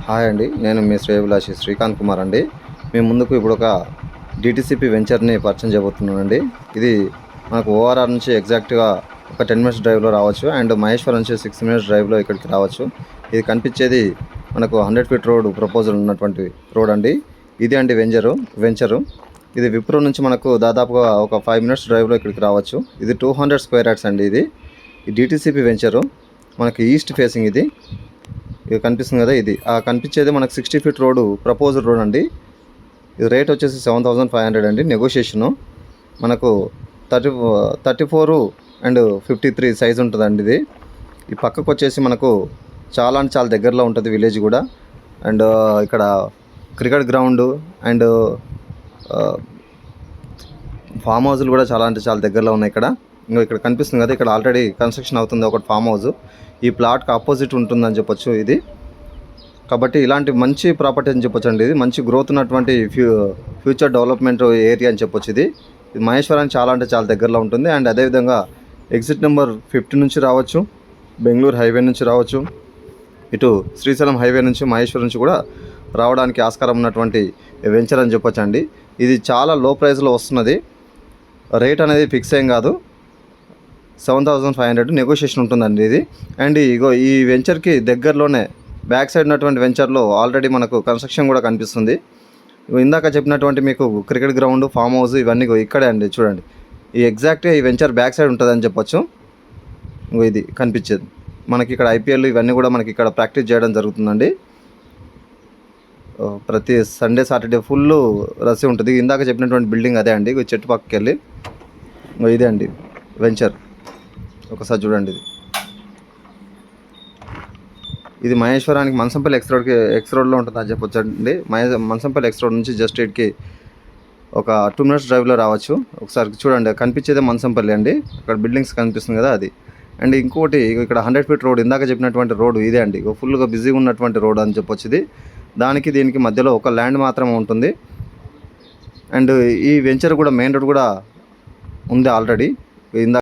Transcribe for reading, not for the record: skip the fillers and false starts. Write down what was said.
Hi అండి, నేను మీ శ్రేయభిలాషి శ్రీకాంత్ కుమార్ అండి. మీ ముందుకు ఇప్పుడు ఒక డిటిసిపి వెంచర్ని పరిచయం చేయబోతున్నానండి. ఇది మనకు ఓఆర్ఆర్ నుంచి ఎగ్జాక్ట్గా ఒక 10 మినిట్స్ డ్రైవ్లో రావచ్చు, అండ్ మహేశ్వరం నుంచి 6 మినిట్స్ డ్రైవ్లో ఇక్కడికి రావచ్చు. ఇది కనిపించేది మనకు 100 ఫీట్ రోడ్ ప్రపోజల్ ఉన్నటువంటి రోడ్ అండి. ఇది అండి వెంచరు. ఇది విప్రో నుంచి మనకు దాదాపుగా ఒక 5 మినిట్స్ డ్రైవ్లో ఇక్కడికి రావచ్చు. ఇది 200 స్క్వేర్ యార్డ్స్ అండి. ఈ డిటిసిపి వెంచరు మనకి ఈస్ట్ ఫేసింగ్. ఇది కనిపిస్తుంది కదా, ఇది కనిపించేది మనకు 60 ఫీట్ రోడ్డు ప్రపోజల్ రోడ్ అండి. ఇది రేట్ వచ్చేసి 7,500 అండి. నెగోషియేషను మనకు 34 అండ్ 53 సైజ్ ఉంటుందండి. ఇది ఈ పక్కకు వచ్చేసి మనకు చాలా అంటే చాలా దగ్గరలో ఉంటుంది విలేజ్ కూడా. అండ్ ఇక్కడ క్రికెట్ గ్రౌండ్ అండ్ ఫామ్ హౌస్లు కూడా చాలా అంటే చాలా దగ్గరలో ఉన్నాయి. ఇక్కడ కనిపిస్తుంది కదా, ఇక్కడ ఆల్రెడీ కన్స్ట్రక్షన్ అవుతుంది ఒకటి ఫామ్ హౌస్. ఈ ప్లాట్కి ఆపోజిట్ ఉంటుందని చెప్పొచ్చు ఇది. కాబట్టి ఇలాంటి మంచి ప్రాపర్టీ అని చెప్పొచ్చు అండి. ఇది మంచి గ్రోత్ ఉన్నటువంటి ఫ్యూచర్ డెవలప్మెంట్ ఏరియా అని చెప్పొచ్చు. ఇది మహేశ్వరానికి చాలా అంటే చాలా దగ్గరలో ఉంటుంది. అండ్ అదేవిధంగా ఎగ్జిట్ నెంబర్ 50 నుంచి రావచ్చు, బెంగళూరు హైవే నుంచి రావచ్చు, ఇటు శ్రీశైలం హైవే నుంచి మహేశ్వరం నుంచి కూడా రావడానికి ఆస్కారం ఉన్నటువంటి వెంచర్ అని చెప్పొచ్చు అండి. ఇది చాలా లో ప్రైస్లో వస్తున్నది. రేట్ అనేది ఫిక్స్ ఏం కాదు, 7,500 నెగోషియేషన్ ఉంటుందండి ఇది. అండ్ ఇగో ఈ వెంచర్కి దగ్గరలోనే బ్యాక్ సైడ్ ఉన్నటువంటి వెంచర్లో ఆల్రెడీ మనకు కన్స్ట్రక్షన్ కూడా కనిపిస్తుంది. ఇందాక చెప్పినటువంటి మీకు క్రికెట్ గ్రౌండ్, ఫామ్ హౌస్ ఇవన్నీ ఇక్కడే అండి. చూడండి, ఈ ఎగ్జాక్ట్గా ఈ వెంచర్ బ్యాక్ సైడ్ ఉంటుందని చెప్పొచ్చు. ఇది కనిపించేది మనకి ఇక్కడ ఐపీఎల్ ఇవన్నీ కూడా మనకి ఇక్కడ ప్రాక్టీస్ చేయడం జరుగుతుందండి. ప్రతి సండే సాటర్డే ఫుల్ రసి ఉంటుంది. ఇందాక చెప్పినటువంటి బిల్డింగ్ అదే అండి. చెట్టు పక్కకి వెళ్ళి ఇదే అండి వెంచర్. ఒకసారి చూడండి, ఇది మహేశ్వరానికి మనసంపల్లి ఎక్స్ రోడ్లో ఉంటుంది అని చెప్పొచ్చు అండి. మనసంపల్లి ఎక్స్ రోడ్ నుంచి జస్ట్ ఇట్కి ఒక 2 మినిట్స్ డ్రైవ్లో రావచ్చు. ఒకసారి చూడండి, కనిపించేదే మనసంపల్లి అండి. అక్కడ బిల్డింగ్స్ కనిపిస్తుంది కదా, అది. అండ్ ఇంకోటి ఇక్కడ 100 ఫీట్ రోడ్, ఇందాక చెప్పినటువంటి రోడ్ ఇదే అండి. ఫుల్గా బిజీగా ఉన్నటువంటి రోడ్ అని చెప్పొచ్చు ఇది. దీనికి మధ్యలో ఒక ల్యాండ్ మాత్రమే ఉంటుంది. అండ్ ఈ వెంచర్ కూడా మెయిన్ రోడ్ కూడా ఉంది ఆల్రెడీ. ఇందాక